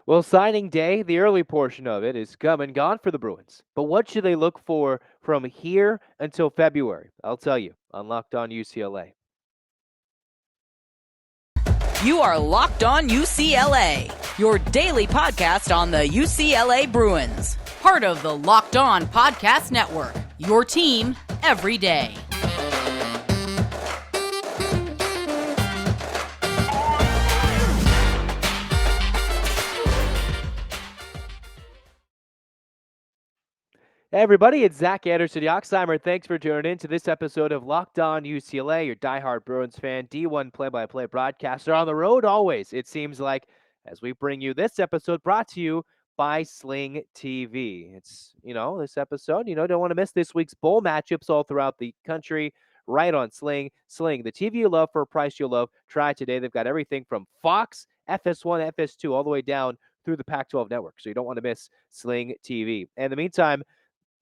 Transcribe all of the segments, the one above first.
Well, signing day, the early portion of it, is come and gone for the Bruins. But what should they look for from here until February? I'll tell you on Locked On UCLA. You are Locked On UCLA, your daily podcast on the UCLA Bruins. Part of the Locked On Podcast Network, your team every day. Hey everybody, it's Zach Anderson-Yoxsimer. Thanks for tuning in to this episode of Locked On UCLA, your diehard Bruins fan, D1 play-by-play broadcaster on the road always, it seems like, as we bring you this episode brought to you by Sling TV. It's, this episode, don't want to miss this week's bowl matchups all throughout the country, right on Sling. Sling, the TV you love for a price you'll love. Try it today. They've got everything from Fox, FS1, FS2, all the way down through the Pac-12 network, so you don't want to miss Sling TV. And in the meantime,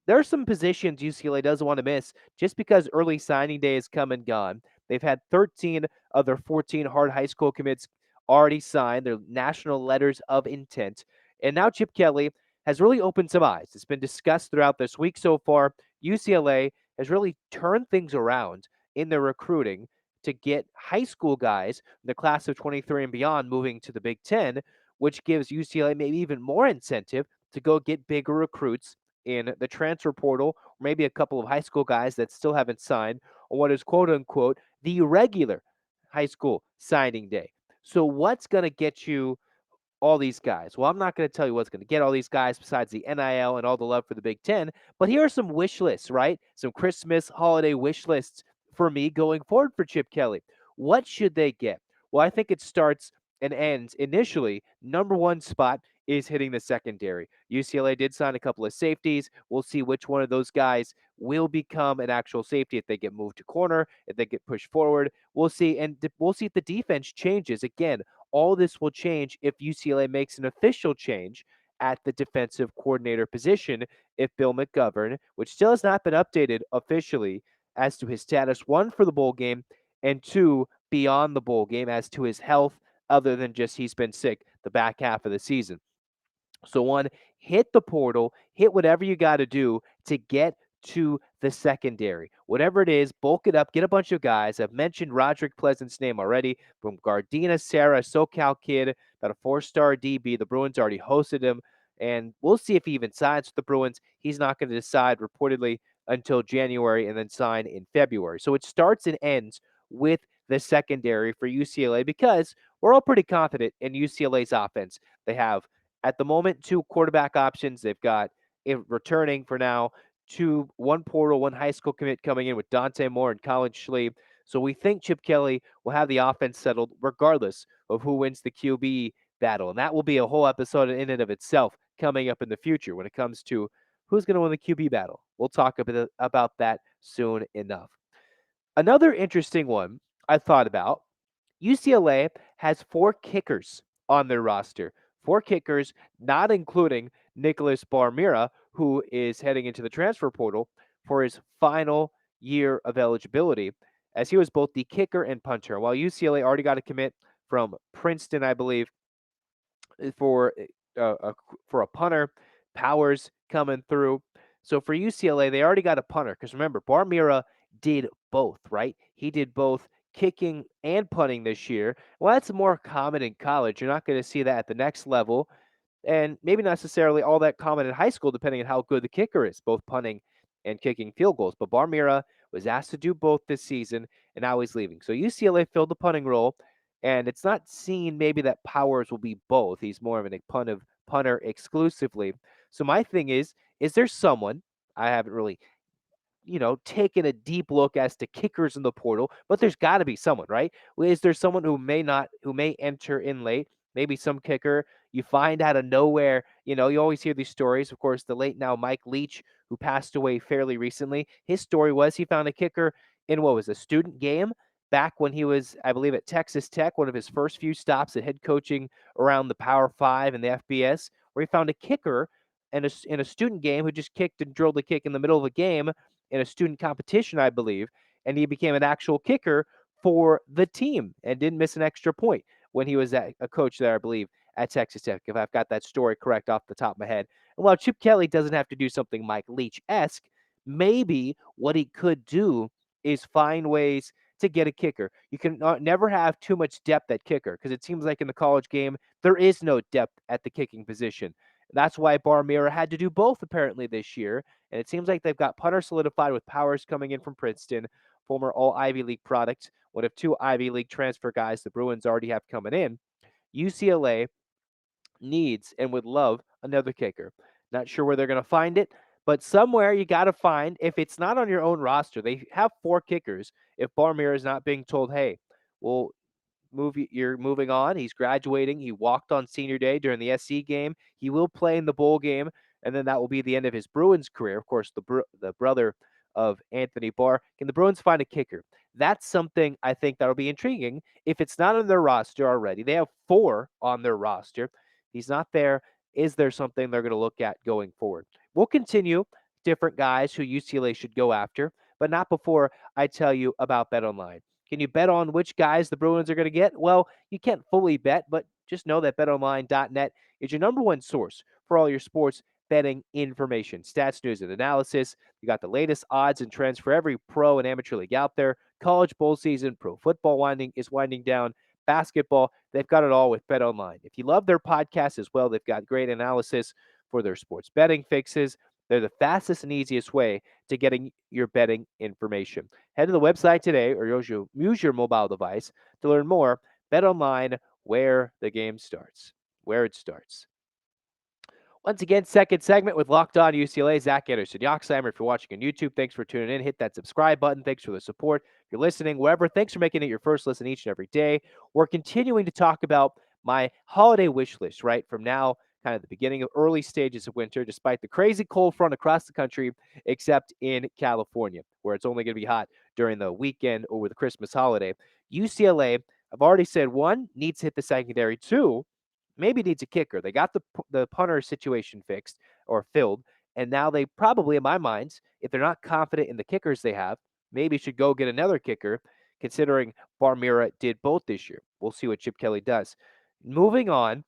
there are some positions UCLA doesn't want to miss just because early signing day has come and gone. They've had 13 of their 14 hard high school commits already signed, their national letters of intent. And now Chip Kelly has really opened some eyes. It's been discussed throughout this week so far. UCLA has really turned things around in their recruiting to get high school guys in the class of 23 and beyond moving to the Big Ten, which gives UCLA maybe even more incentive to go get bigger recruits in the transfer portal, or maybe a couple of high school guys that still haven't signed on what is quote unquote the regular high school signing day. So, what's going to get you all these guys? Well, I'm not going to tell you what's going to get all these guys besides the NIL and all the love for the Big Ten, but here are some wish lists, right? Some Christmas holiday wish lists for me going forward for Chip Kelly. What should they get? Well, I think it starts and ends initially. Number one spot is hitting the secondary. UCLA did sign a couple of safeties. We'll see which one of those guys will become an actual safety if they get moved to corner, if they get pushed forward. We'll see. And we'll see if the defense changes. Again, all this will change if UCLA makes an official change at the defensive coordinator position if Bill McGovern, which still has not been updated officially as to his status, one, for the bowl game, and two, beyond the bowl game as to his health, other than just he's been sick the back half of the season. So, one, hit the portal, hit whatever you got to do to get to the secondary. Whatever it is, bulk it up, get a bunch of guys. I've mentioned Roderick Pleasant's name already from Gardena, Sarah, SoCal kid, about a 4-star DB. The Bruins already hosted him, and we'll see if he even signs with the Bruins. He's not going to decide reportedly until January and then sign in February. So it starts and ends with the secondary for UCLA because we're all pretty confident in UCLA's offense. They have at the moment, two quarterback options. They've got returning for now, one portal, one high school commit coming in with Dante Moore and Colin Schley. So we think Chip Kelly will have the offense settled regardless of who wins the QB battle. And that will be a whole episode in and of itself coming up in the future when it comes to who's going to win the QB battle. We'll talk about that soon enough. Another interesting one I thought about, UCLA has 4 kickers on their roster. 4 kickers, not including Nicholas Barmira, who is heading into the transfer portal for his final year of eligibility, as he was both the kicker and punter. While UCLA already got a commit from Princeton, I believe, for for a punter, Powers coming through. So for UCLA, they already got a punter because remember, Barmira did both, right? He did both kicking and punting this year. Well, that's more common in college. You're not going to see that at the next level, and maybe not necessarily all that common in high school, depending on how good the kicker is, both punting and kicking field goals. But Barmira was asked to do both this season, and now he's leaving. So UCLA filled the punting role, and it's not seen maybe that Powers will be both. He's more of a punter exclusively. So my thing is there someone, I haven't really taken a deep look as to kickers in the portal, but there's got to be someone, right? Is there someone who may enter in late? Maybe some kicker you find out of nowhere. You always hear these stories. Of course, the late now Mike Leach, who passed away fairly recently, his story was he found a kicker in what was a student game back when he was, I believe, at Texas Tech, one of his first few stops at head coaching around the Power 5 and the FBS, where he found a kicker in a student game who just kicked and drilled a kick in the middle of a game in a student competition, I believe, and he became an actual kicker for the team and didn't miss an extra point when he was a coach there, I believe, at Texas Tech, if I've got that story correct off the top of my head. And while Chip Kelly doesn't have to do something Mike Leach-esque, maybe what he could do is find ways to get a kicker. You can never have too much depth at kicker because it seems like in the college game, there is no depth at the kicking position. That's why Barmira had to do both apparently this year. And it seems like they've got punter solidified with Powers coming in from Princeton, former all Ivy League product, one of two Ivy League transfer guys the Bruins already have coming in. UCLA needs and would love another kicker. Not sure where they're going to find it, but somewhere you got to find, if it's not on your own roster, they have four kickers. If Barmir is not being told, hey, well, you're moving on. He's graduating. He walked on senior day during the SC game. He will play in the bowl game, and then that will be the end of his Bruins career. Of course, the brother of Anthony Barr. Can the Bruins find a kicker? That's something I think that'll be intriguing. If it's not on their roster already, they have four on their roster. He's not there. Is there something they're going to look at going forward? We'll continue different guys who UCLA should go after, but not before I tell you about BetOnline. Can you bet on which guys the Bruins are going to get? Well, you can't fully bet, but just know that betonline.net is your number one source for all your sports betting information, stats, news, and analysis. You got the latest odds and trends for every pro and amateur league out there. College bowl season, pro football is winding down, basketball. They've got it all with BetOnline. If you love their podcast as well, they've got great analysis for their sports betting fixes. They're the fastest and easiest way to getting your betting information. Head to the website today or use your mobile device to learn more. BetOnline, where the game starts, where it starts. Once again, second segment with Locked On UCLA, Zach Anderson-Yoxsimer. If you're watching on YouTube, thanks for tuning in. Hit that subscribe button. Thanks for the support. If you're listening, wherever, thanks for making it your first listen each and every day. We're continuing to talk about my holiday wish list, right? From now, kind of the beginning of early stages of winter, despite the crazy cold front across the country, except in California, where it's only going to be hot during the weekend over the Christmas holiday. UCLA, I've already said, one, needs to hit the secondary. Two, maybe needs a kicker. They got the punter situation fixed or filled, and now they probably, in my mind, if they're not confident in the kickers they have, maybe should go get another kicker, considering Barmira did both this year. We'll see what Chip Kelly does. Moving on,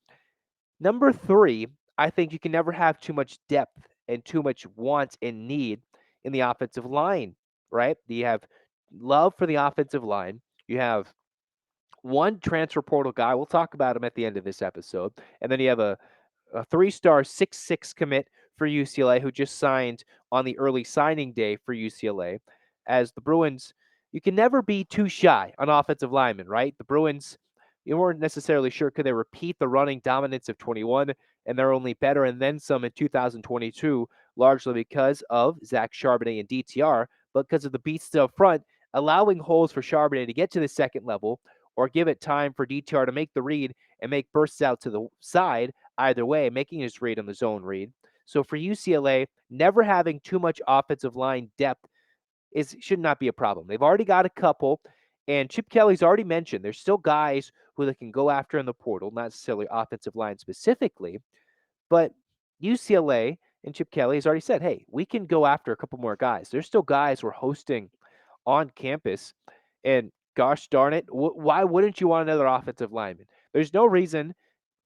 number three, I think you can never have too much depth and too much want and need in the offensive line, right? You have love for the offensive line. You have one transfer portal guy. We'll talk about him at the end of this episode. And then you have a three-star 6'6" commit for UCLA who just signed on the early signing day for UCLA. As the Bruins, you can never be too shy on offensive linemen, right? The Bruins, you weren't necessarily sure could they repeat the running dominance of 21, and they're only better and then some in 2022, largely because of Zach Charbonnet and DTR, but because of the beasts up front, allowing holes for Charbonnet to get to the second level or give it time for DTR to make the read and make bursts out to the side, either way, making his read on the zone read. So for UCLA, never having too much offensive line depth should not be a problem. They've already got a couple, and Chip Kelly's already mentioned there's still guys who they can go after in the portal, not necessarily offensive line specifically, but UCLA and Chip Kelly has already said, hey, we can go after a couple more guys. There's still guys we're hosting on campus, and gosh darn it, why wouldn't you want another offensive lineman? There's no reason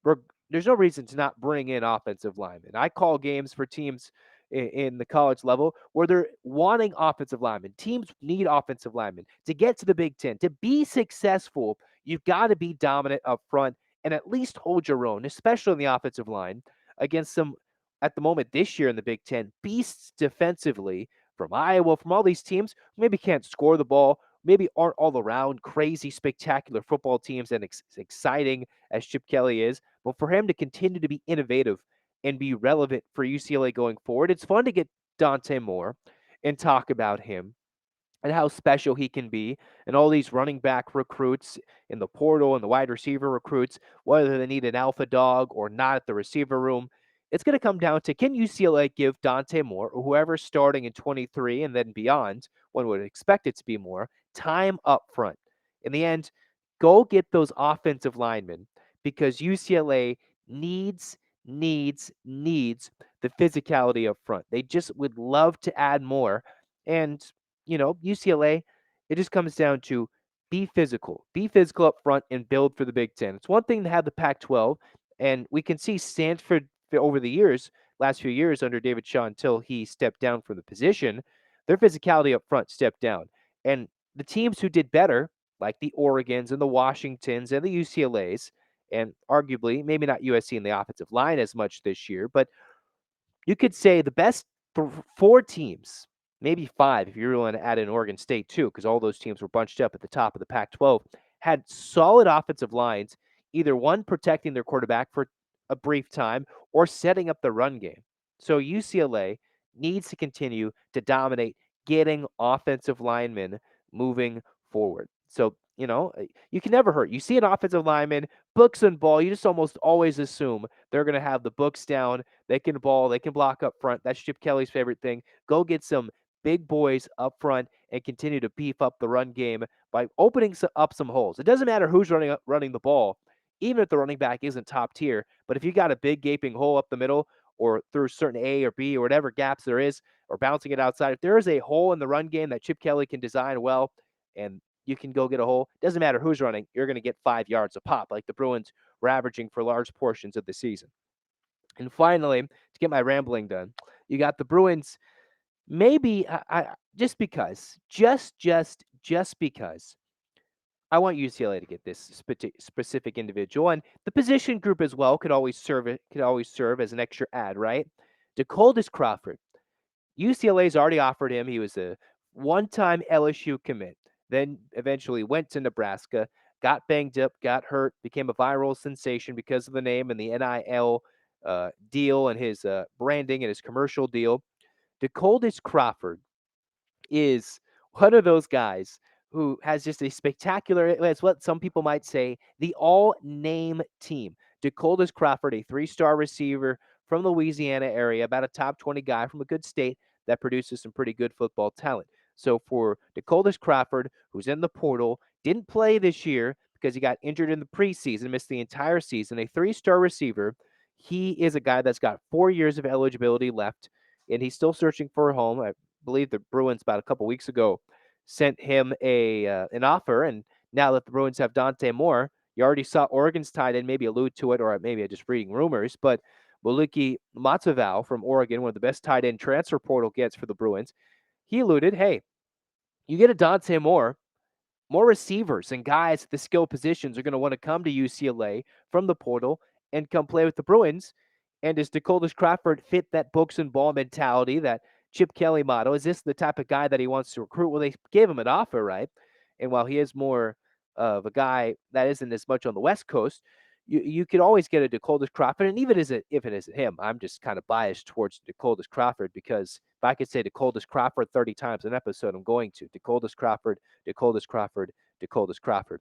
to not bring in offensive linemen. I call games for teams in the college level where they're wanting offensive linemen. Teams need offensive linemen. To get to the Big Ten, to be successful, you've got to be dominant up front and at least hold your own, especially on the offensive line, against some, at the moment this year in the Big Ten, beasts defensively from Iowa, from all these teams who maybe can't score the ball, maybe aren't all around crazy, spectacular football teams and exciting as Chip Kelly is. But for him to continue to be innovative and be relevant for UCLA going forward, it's fun to get Dante Moore and talk about him and how special he can be, and all these running back recruits in the portal and the wide receiver recruits, whether they need an alpha dog or not at the receiver room. It's going to come down to, can UCLA give Dante Moore, or whoever's starting in 23 and then beyond, one would expect it to be more, time up front? In the end, go get those offensive linemen, because UCLA needs the physicality up front. They just would love to add more. And UCLA, it just comes down to be physical up front and build for the Big Ten. It's one thing to have the Pac-12 And we can see Stanford over the years, last few years under David Shaw until he stepped down from the position, their physicality up front stepped down. And the teams who did better, like the Oregons and the Washingtons and the UCLAs, and arguably maybe not USC in the offensive line as much this year, but you could say the best four teams, maybe five if you're willing to add in Oregon State too, because all those teams were bunched up at the top of the Pac 12, had solid offensive lines, either one protecting their quarterback for a brief time or setting up the run game. So UCLA needs to continue to dominate getting offensive linemen moving forward. So, you can never hurt. You see an offensive lineman, books and ball, you just almost always assume they're going to have the books down. They can ball, they can block up front. That's Chip Kelly's favorite thing. Go get some big boys up front and continue to beef up the run game by opening up some holes. It doesn't matter who's running the ball, even if the running back isn't top tier. But if you got a big gaping hole up the middle or through certain A or B or whatever gaps there is, or bouncing it outside, if there is a hole in the run game that Chip Kelly can design well, and you can go get a hole, doesn't matter who's running, you're going to get 5 yards a pop, like the Bruins were averaging for large portions of the season. And finally, to get my rambling done, you got the Bruins. Maybe just because, just because I want UCLA to get this specific individual, and the position group as well could always serve as an extra ad, right? DeColdis Crawford. UCLA's already offered him. He was a one-time LSU commit, then eventually went to Nebraska, got banged up, got hurt, became a viral sensation because of the name and the NIL deal and his branding and his commercial deal. DeColdis Crawford is one of those guys who has just a spectacular, it's what some people might say, the all-name team. DeColdis Crawford, a three-star receiver from the Louisiana area, about a top 20 guy from a good state that produces some pretty good football talent. So for DeColdis Crawford, who's in the portal, didn't play this year because he got injured in the preseason, missed the entire season, a three-star receiver, he is a guy that's got 4 years of eligibility left, and he's still searching for a home. I believe the Bruins about a couple weeks ago sent him an offer, and now that the Bruins have Dante Moore, you already saw Oregon's tight end maybe allude to it, or maybe I'm just reading rumors, but Moliki Matavao from Oregon, one of the best tight end transfer portal gets for the Bruins, he alluded, hey, you get a Dante Moore, more receivers and guys at the skill positions are going to want to come to UCLA from the portal and come play with the Bruins. And does DeColdis Crawford fit that books and ball mentality, that Chip Kelly model? Is this the type of guy that he wants to recruit? Well, they gave him an offer, right? And while he is more of a guy that isn't as much on the West Coast, you could always get a DeColdis Crawford. And even if it isn't him, I'm just kind of biased towards DeColdis Crawford because if I could say DeColdis Crawford 30 times an episode, I'm going to. DeColdis Crawford, DeColdis Crawford, DeColdis Crawford.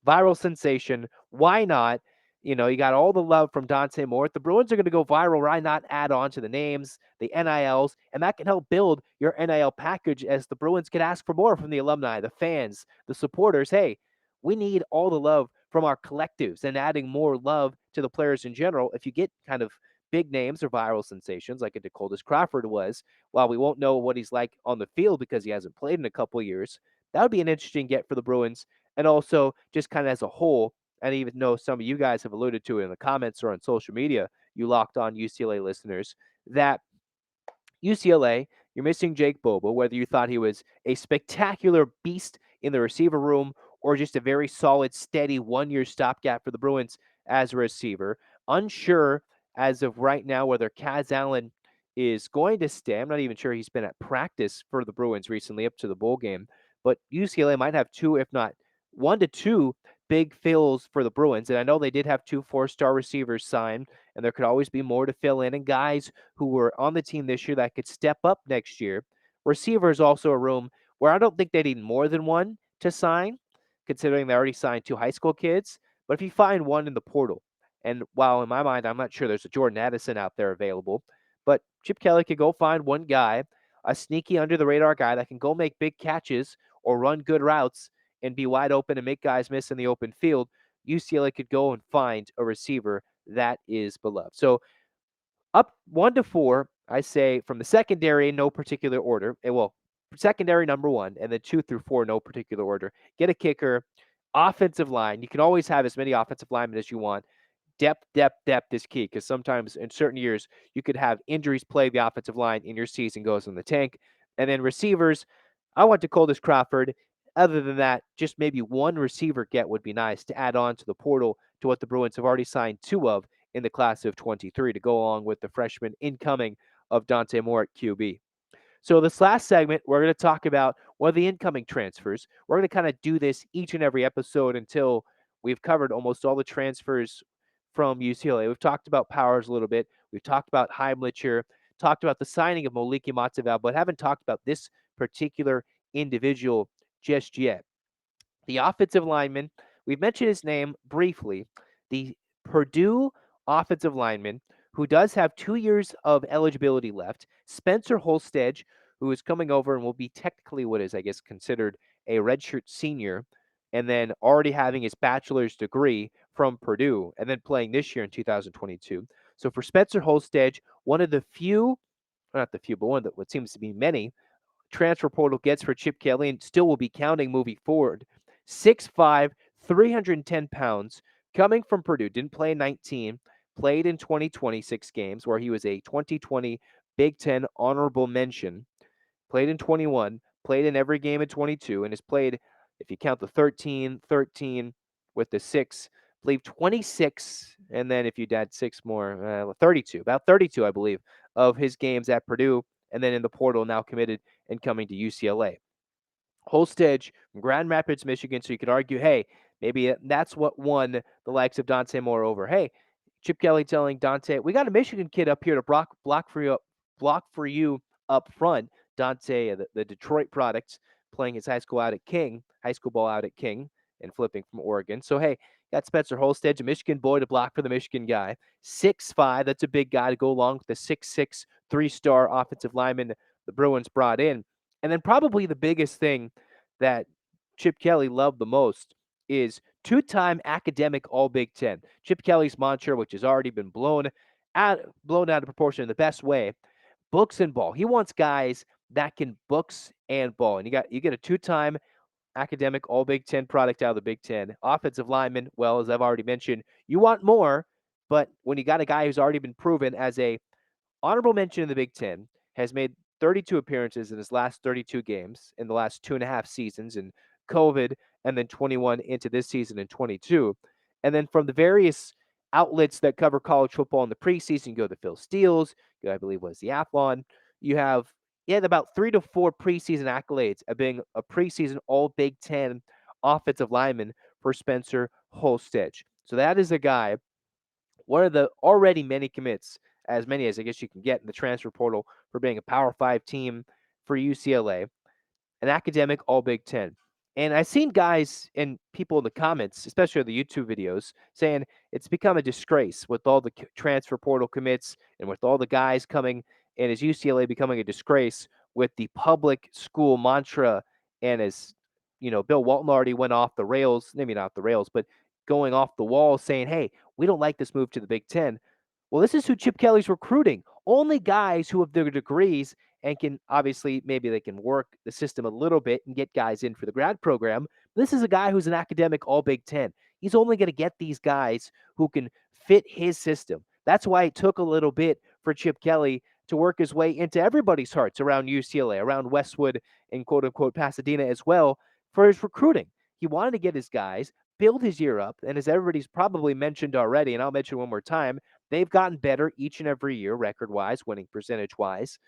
Viral sensation. Why not? You got all the love from Dante Moore. The Bruins are going to go viral. Why not add on to the names, the NILs, and that can help build your NIL package as the Bruins can ask for more from the alumni, the fans, the supporters. Hey, we need all the love from our collectives and adding more love to the players in general. If you get kind of big names or viral sensations like a DeColdis Crawford was, while we won't know what he's like on the field because he hasn't played in a couple of years, that would be an interesting get for the Bruins. And also just kind of as a whole, and even though some of you guys have alluded to it in the comments or on social media, you Locked On UCLA listeners, that UCLA, you're missing Jake Bobo, whether you thought he was a spectacular beast in the receiver room or just a very solid, steady one-year stopgap for the Bruins as a receiver. Unsure as of right now whether Kaz Allen is going to stay. I'm not even sure he's been at practice for the Bruins recently up to the bowl game, but UCLA might have two, if not 1 to 2 big fills for the Bruins. And I know they did have 2 4-star receivers signed, and there could always be more to fill in, and guys who were on the team this year that could step up next year. Receiver is also a room where I don't think they need more than one to sign, considering they already signed 2 high school kids. But if you find one in the portal, and while in my mind I'm not sure there's a Jordan Addison out there available, but Chip Kelly could go find one guy, a sneaky under-the-radar guy that can go make big catches or run good routes and be wide open and make guys miss in the open field. UCLA could go and find a receiver that is beloved. So up 1 to 4, I say from the secondary in no particular order. Well, secondary number 1, and then 2 through 4, no particular order. Get a kicker, offensive line. You can always have as many offensive linemen as you want. Depth is key because sometimes in certain years you could have injuries play the offensive line and your season goes in the tank. And then receivers, I want to Coldest Crawford. Other than that, just maybe one receiver get would be nice to add on to the portal to what the Bruins have already signed two of in the class of 23 to go along with the freshman incoming of Dante Moore at QB. So this last segment, we're going to talk about one of the incoming transfers. We're going to kind of do this each and every episode until we've covered almost all the transfers from UCLA. We've talked about Powers a little bit. We've talked about Heimlicher, talked about the signing of Moliki Matzaval, but haven't talked about this particular individual just yet. The offensive lineman, we've mentioned his name briefly, the Purdue offensive lineman who does have 2 years of eligibility left, Spencer Holstege, who is coming over and will be technically what is, I guess, considered a redshirt senior, and then already having his bachelor's degree from Purdue, and then playing this year in 2022. So for Spencer Holstege, one of the few, not the few, but one of the, what seems to be many transfer portal gets for Chip Kelly and still will be counting moving forward. 6'5", 310 pounds, coming from Purdue. Didn't play in 19, played in 2026 games where he was a 2020 Big Ten honorable mention. Played in 21, played in every game in 22, and has played, if you count the 13 with the 6, I believe 26, and then if you add 6 more, 32, about 32, I believe, of his games at Purdue, and then in the portal now committed and coming to UCLA. Holstedge from Grand Rapids, Michigan. So you could argue, hey, maybe that's what won the likes of Dante Moore over. Hey, Chip Kelly telling Dante, we got a Michigan kid up here to block for you up front. Dante, the Detroit product, playing his high school ball out at King, and flipping from Oregon. So hey, got Spencer Holstege, a Michigan boy, to block for the Michigan guy. 6'5", that's a big guy to go along with the 6'6", 3-star offensive lineman the Bruins brought in. And then probably the biggest thing that Chip Kelly loved the most is two-time academic All-Big Ten. Chip Kelly's mantra, which has already been blown out of proportion in the best way, books and ball. He wants guys that can books and ball. And you get a two-time academic All-Big Ten product out of the Big Ten. Offensive lineman, well, as I've already mentioned, you want more, but when you got a guy who's already been proven as a honorable mention in the Big Ten, has made 32 appearances in his last 32 games in the last 2.5 seasons in COVID, and then 21 into this season in 22. And then from the various outlets that cover college football in the preseason, you go to Phil Steele's, I believe was the Athlon. He had about 3 to 4 preseason accolades of being a preseason All Big Ten offensive lineman for Spencer Holstege. So that is a guy, one of the already many commits, as many as I guess you can get in the transfer portal for being a Power 5 team for UCLA, an academic All Big Ten. And I've seen guys and people in the comments, especially the YouTube videos, saying it's become a disgrace with all the transfer portal commits and with all the guys coming, and is UCLA becoming a disgrace with the public school mantra, and as Bill Walton already went off the rails, maybe not the rails, but going off the wall saying, hey, we don't like this move to the Big Ten. Well, this is who Chip Kelly's recruiting. Only guys who have their degrees and can obviously, maybe they can work the system a little bit and get guys in for the grad program. This is a guy who's an academic All Big Ten. He's only going to get these guys who can fit his system. That's why it took a little bit for Chip Kelly to work his way into everybody's hearts around UCLA, around Westwood, and quote unquote Pasadena as well for his recruiting. He wanted to get his guys, build his year up, and as everybody's probably mentioned already, and I'll mention one more time, they've gotten better each and every year, record-wise, winning percentage-wise,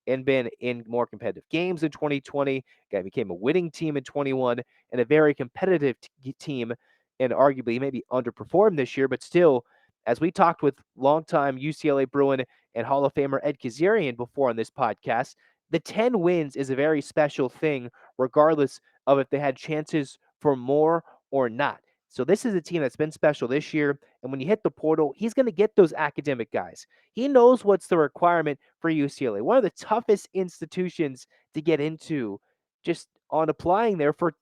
and been in more competitive games in 2020. Guy became a winning team in 21 and a very competitive team, and arguably maybe underperformed this year, but still, as we talked with longtime UCLA Bruin and Hall of Famer Ed Kazarian before on this podcast, the 10 wins is a very special thing, regardless of if they had chances for more or not. So this is a team that's been special this year, and when you hit the portal, he's going to get those academic guys. He knows what's the requirement for UCLA, one of the toughest institutions to get into just on applying there for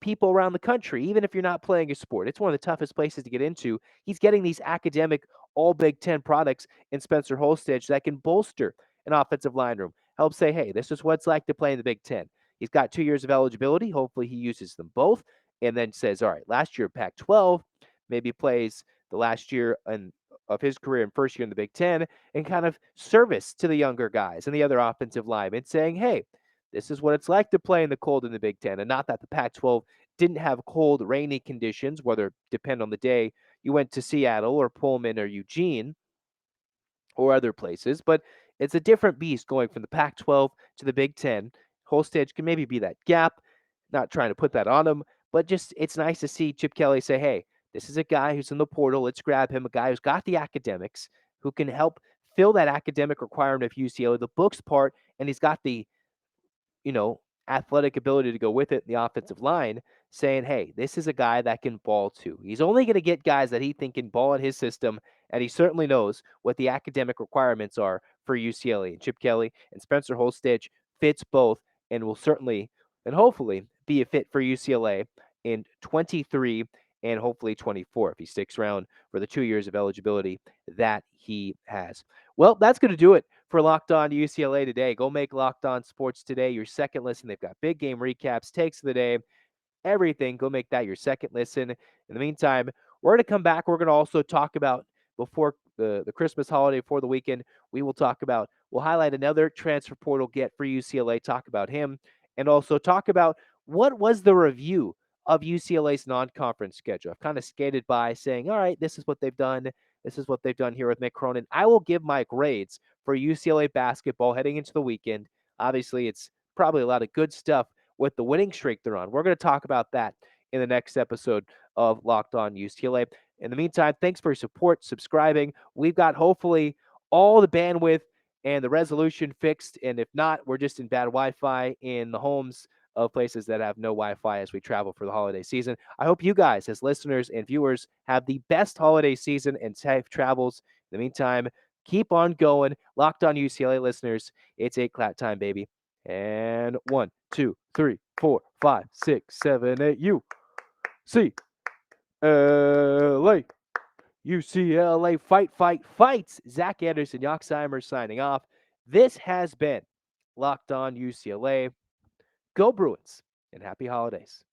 people around the country, even if you're not playing a sport. It's one of the toughest places to get into. He's getting these academic all Big Ten products in Spencer Holstege that can bolster an offensive line room, help say, hey, this is what it's like to play in the Big Ten. He's got 2 years of eligibility. Hopefully he uses them both, and then says, all right, last year Pac-12, maybe plays the last year of his career and first year in the Big Ten and kind of service to the younger guys and the other offensive linemen, saying, hey, this is what it's like to play in the cold in the Big Ten. And not that the Pac 12 didn't have cold, rainy conditions, whether depend on the day you went to Seattle or Pullman or Eugene or other places, but it's a different beast going from the Pac 12 to the Big Ten. Holstedge can maybe be that gap, not trying to put that on him, but just it's nice to see Chip Kelly say, hey, this is a guy who's in the portal. Let's grab him, a guy who's got the academics, who can help fill that academic requirement of UCLA, the books part, and he's got the you know, athletic ability to go with it in the offensive line, saying, hey, this is a guy that can ball too. He's only going to get guys that he think can ball in his system, and he certainly knows what the academic requirements are for UCLA. And Chip Kelly and Spencer Holstege fits both and will certainly and hopefully be a fit for UCLA in 23 and hopefully 24 if he sticks around for the 2 years of eligibility that he has. Well, that's going to do it for Locked On UCLA today. Go make Locked On Sports Today your second listen. They've got big game recaps, takes of the day, everything. Go make that your second listen. In the meantime, we're going to come back. We're going to also talk about before the Christmas holiday, before the weekend, we'll highlight another transfer portal get for UCLA, talk about him, and also talk about what was the review of UCLA's non-conference schedule. I've kind of skated by saying, all right, this is what they've done. This is what they've done here with Mick Cronin. I will give my grades for UCLA basketball heading into the weekend. Obviously, it's probably a lot of good stuff with the winning streak they're on. We're going to talk about that in the next episode of Locked On UCLA. In the meantime, thanks for your support, subscribing. We've got hopefully all the bandwidth and the resolution fixed. And if not, we're just in bad Wi-Fi in the homes of places that have no Wi-Fi as we travel for the holiday season. I hope you guys, as listeners and viewers, have the best holiday season and safe travels. In the meantime, keep on going. Locked On UCLA listeners, it's 8 o'clock time, baby. And 1, 2, 3, 4, 5, 6, 7, 8. UCLA. UCLA fight, fight, fights. Zach Anderson-Yoxsimer signing off. This has been Locked On UCLA. Go Bruins and happy holidays.